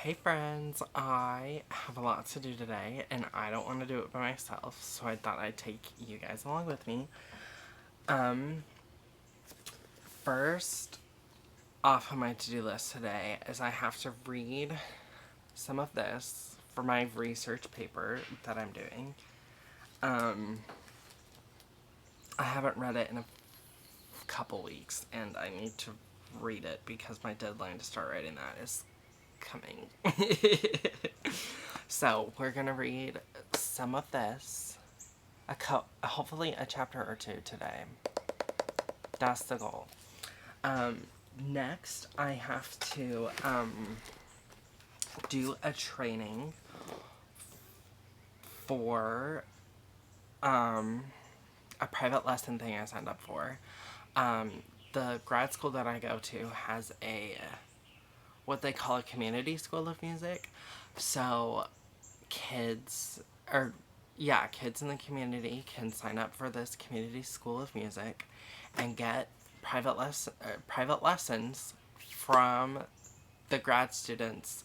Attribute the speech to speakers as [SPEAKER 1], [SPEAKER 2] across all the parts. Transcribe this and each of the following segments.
[SPEAKER 1] Hey friends, I have a lot to do today and I don't want to do it by myself, so I thought I'd take you guys along with me. Um, First off of my to-do list today is I have to read some of this for my research paper that I'm doing. I haven't read it in a couple weeks and I need to read it because my deadline to start writing that is coming. So we're gonna read some of this, hopefully a chapter or two today. That's the goal. Next, I have to do a training for a private lesson thing I signed up for. The grad school that I go to has what they call a community school of music. So kids or yeah, kids in the community can sign up for this community school of music and get private lessons from the grad students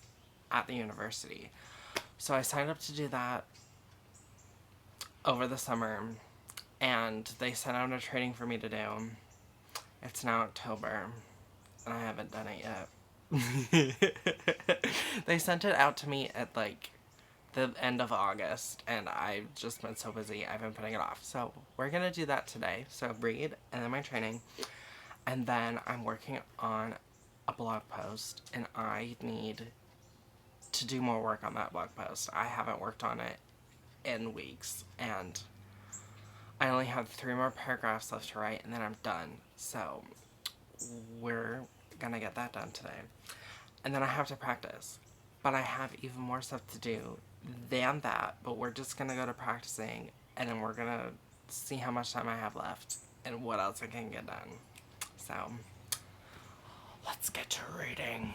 [SPEAKER 1] at the university. So I signed up to do that over the summer and they sent out a training for me to do. It's now October and I haven't done it yet. They sent it out to me at the end of August, and I've just been so busy, I've been putting it off. So we're gonna do that today. So read, and then my training. And then I'm working on a blog post, and I need to do more work on that blog post. I haven't worked on it in weeks, and I only have 3 more paragraphs left to write, and then I'm done. So we're gonna get that done today. And then I have to practice. But I have even more stuff to do than that. But we're just gonna go to practicing and then we're gonna see how much time I have left and what else I can get done. So, let's get to reading.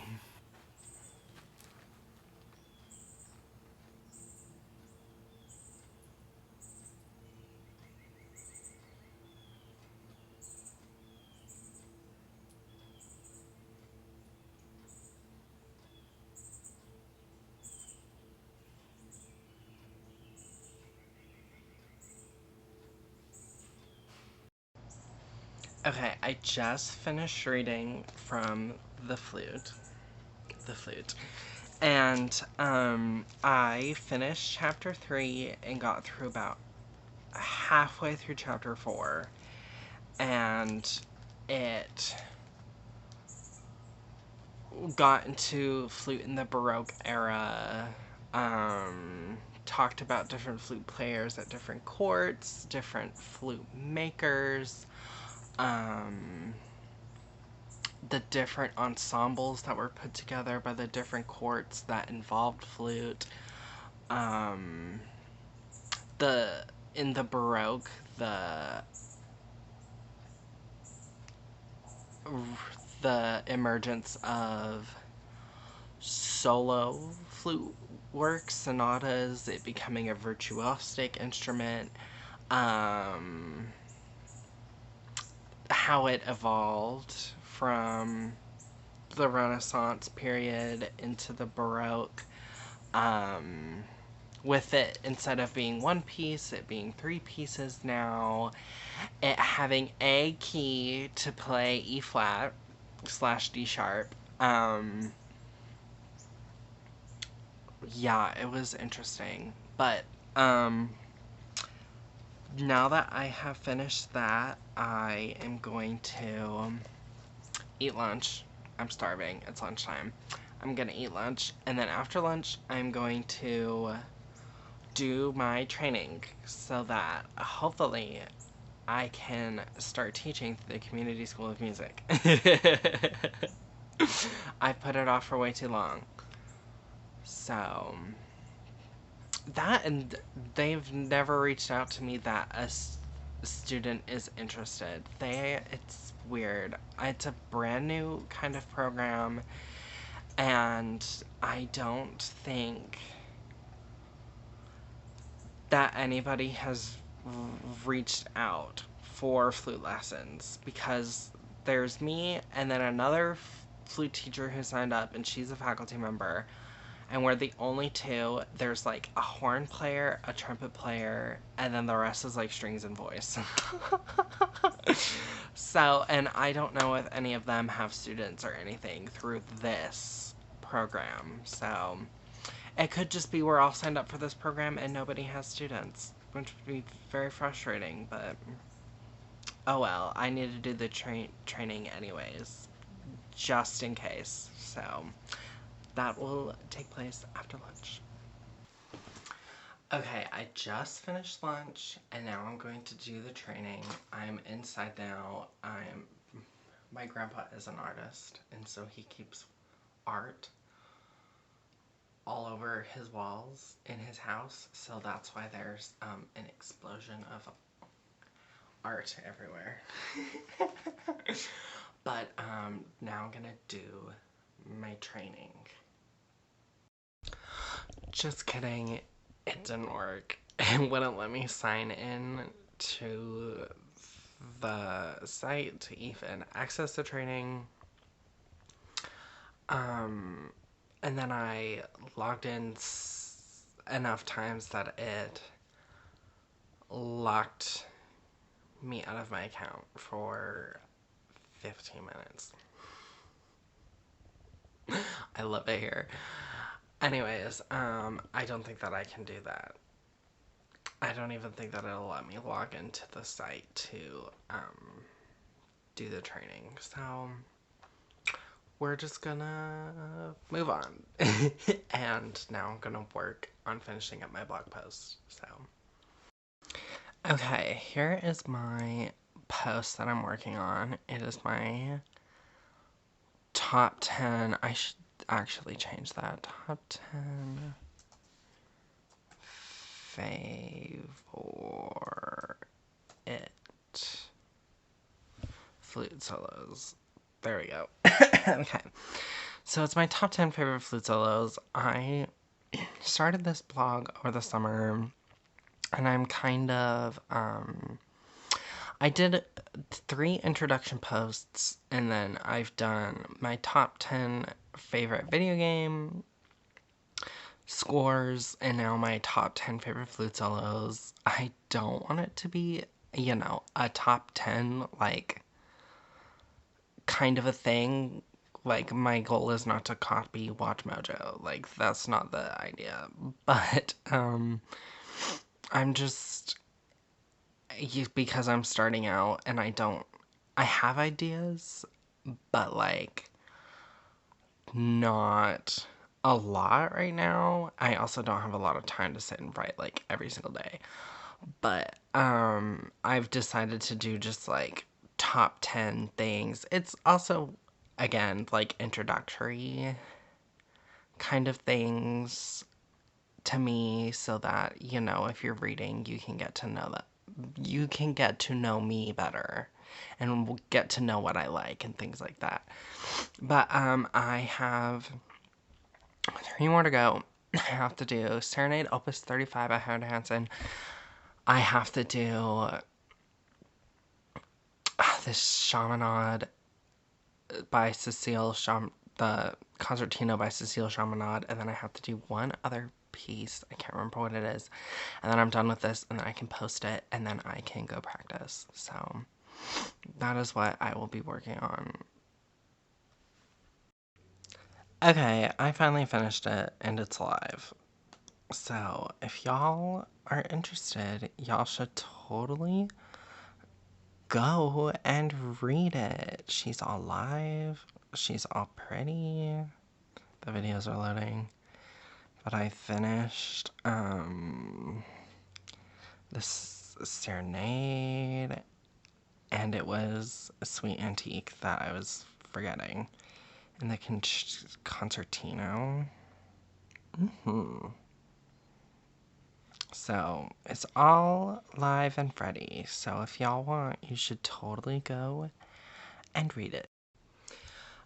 [SPEAKER 1] Okay, I just finished reading from The Flute. The Flute. And I finished chapter 3 and got through about halfway through chapter 4. And it got into flute in the Baroque era, talked about different flute players at different courts, different flute makers, the different ensembles that were put together by the different courts that involved flute. The in the Baroque, the emergence of solo flute work, sonatas, it becoming a virtuosic instrument, how it evolved from the Renaissance period into the Baroque, with it, instead of being one piece, it being 3 pieces now, it having a key to play E flat slash D sharp. Yeah, it was interesting. But, now that I have finished that, I am going to eat lunch. I'm starving. It's lunchtime. I'm gonna eat lunch, and then after lunch, I'm going to do my training so that hopefully I can start teaching the Community School of Music. I put it off for way too long. So, that, and they've never reached out to me that a student is interested. It's weird. It's a brand new kind of program, and I don't think that anybody has reached out for flute lessons, because there's me and then another flute teacher who signed up and she's a faculty member, and we're the only two. There's like a horn player, a trumpet player, and then the rest is like strings and voice. So, and I don't know if any of them have students or anything through this program. So, it could just be we're all signed up for this program and nobody has students, which would be very frustrating, but oh well, I need to do the training anyways, just in case. So, that will take place after lunch. Okay, I just finished lunch and now I'm going to do the training. I'm inside now. My grandpa is an artist, and so he keeps art all over his walls in his house, so that's why there's an explosion of art everywhere. But now I'm gonna do my training. Just kidding, it didn't work. It wouldn't let me sign in to the site to even access the training. And then I logged in enough times that it locked me out of my account for 15 minutes. I love it here. Anyways, I don't think that I can do that. I don't even think that it'll let me log into the site to do the training. So we're just gonna move on. And now I'm gonna work on finishing up my blog post. So okay, here is my post that I'm working on. It is my top 10. I should actually change that. Top 10 favorite flute solos. There we go. Okay. So it's my top 10 favorite flute solos. I started this blog over the summer, and I'm kind of, I did 3 introduction posts, and then I've done my top 10 favorite video game scores, and now my top 10 favorite flute solos. I don't want it to be, a top 10, like, kind of a thing. Like, my goal is not to copy WatchMojo. Like, that's not the idea. But, I'm just, because I'm starting out and I have ideas, but, like, not a lot right now. I also don't have a lot of time to sit and write, like, every single day. But, I've decided to do just, like, top 10 things. It's also, again, like, introductory kind of things to me, so that, if you're reading, you can get to know me better and get to know what I like and things like that. But I have 3 more to go. I have to do Serenade Opus 35 by Howard Hanson. I have to do this Chaminade by Cecile the Concertino by Cecile Chaminade, and then I have to do one other piece. I can't remember what it is. And then I'm done with this, and then I can post it, and then I can go practice. So that is what I will be working on. Okay, I finally finished it, and it's live. So if y'all are interested, y'all should totally go and read it. She's all live. She's all pretty. The videos are loading. But I finished this Serenade, and it was a Sweet Antique that I was forgetting. And the Concertino. So it's all live and ready. So if y'all want, you should totally go and read it.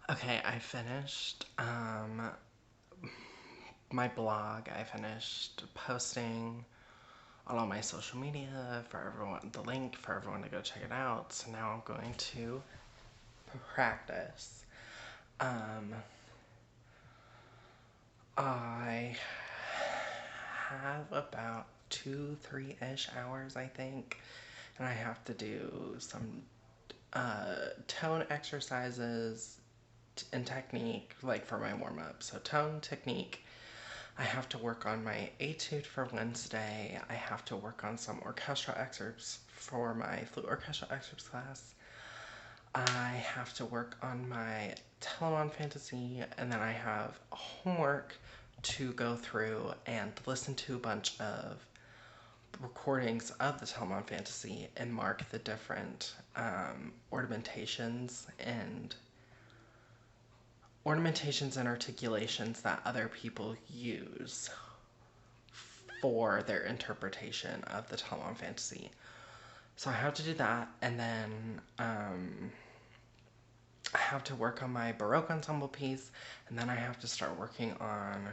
[SPEAKER 1] Okay, I finished my blog. I finished posting on all my social media for everyone, the link for everyone to go check it out. So now I'm going to practice. I have about 2-3-ish hours, I think. And I have to do some tone exercises and technique, like for my warm-up. So tone, technique. I have to work on my etude for Wednesday. I have to work on some orchestral excerpts for my flute orchestral excerpts class. I have to work on my Telemann Fantasy, and then I have homework to go through and listen to a bunch of recordings of the Telemann Fantasy and mark the different ornamentations and articulations that other people use for their interpretation of the Telemann Fantasy. So I have to do that, and then I have to work on my Baroque ensemble piece, and then I have to start working on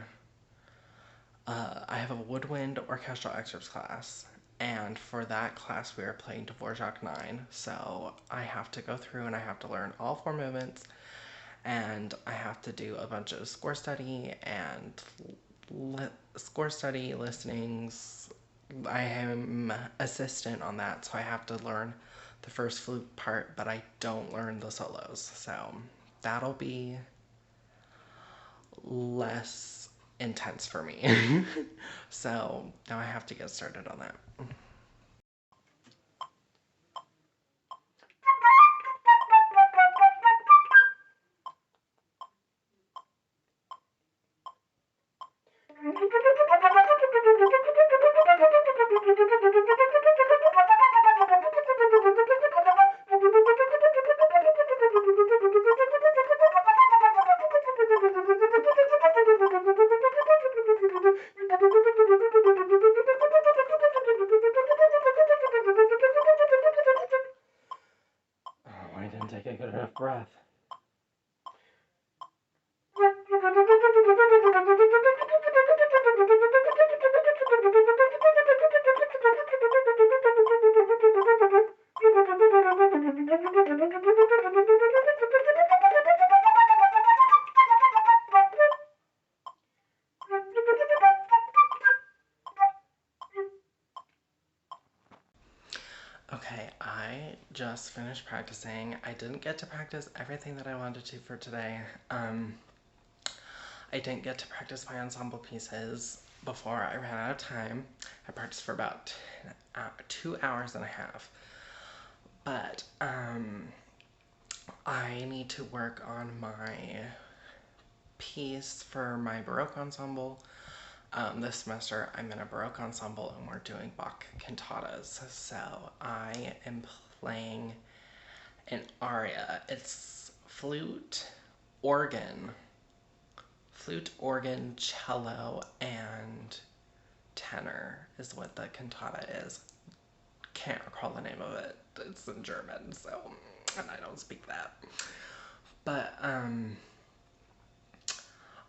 [SPEAKER 1] I have a woodwind orchestral excerpts class, and for that class we are playing Dvorak 9, so I have to go through and I have to learn all 4 movements, and I have to do a bunch of score study and listenings. I am assistant on that, so I have to learn the first flute part, but I don't learn the solos, so that'll be less intense for me. So now I have to get started on that. Oh, I didn't take a good enough breath. Okay, I just finished practicing. I didn't get to practice everything that I wanted to for today. I didn't get to practice my ensemble pieces before I ran out of time. I practiced for about 2 hours and a half. But I need to work on my piece for my Baroque ensemble. This semester I'm in a Baroque ensemble and we're doing Bach cantatas. So I am playing an aria. It's flute, organ, cello, and tenor is what the cantata is. Can't recall the name of it. It's in German, so, and I don't speak that. But,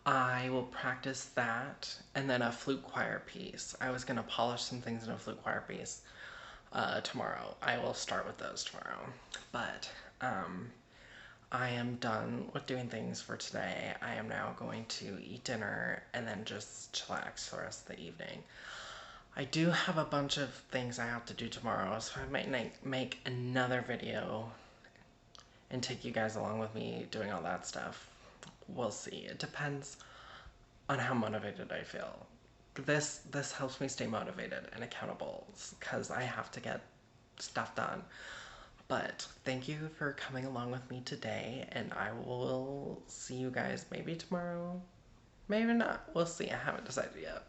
[SPEAKER 1] I will practice that, and then a flute choir piece. I was gonna polish some things in a flute choir piece tomorrow. I will start with those tomorrow. But, I am done with doing things for today. I am now going to eat dinner and then just chillax for the rest of the evening. I do have a bunch of things I have to do tomorrow, so I might make another video and take you guys along with me doing all that stuff. We'll see. It depends on how motivated I feel. This helps me stay motivated and accountable because I have to get stuff done. But thank you for coming along with me today, and I will see you guys maybe tomorrow. Maybe not. We'll see. I haven't decided yet.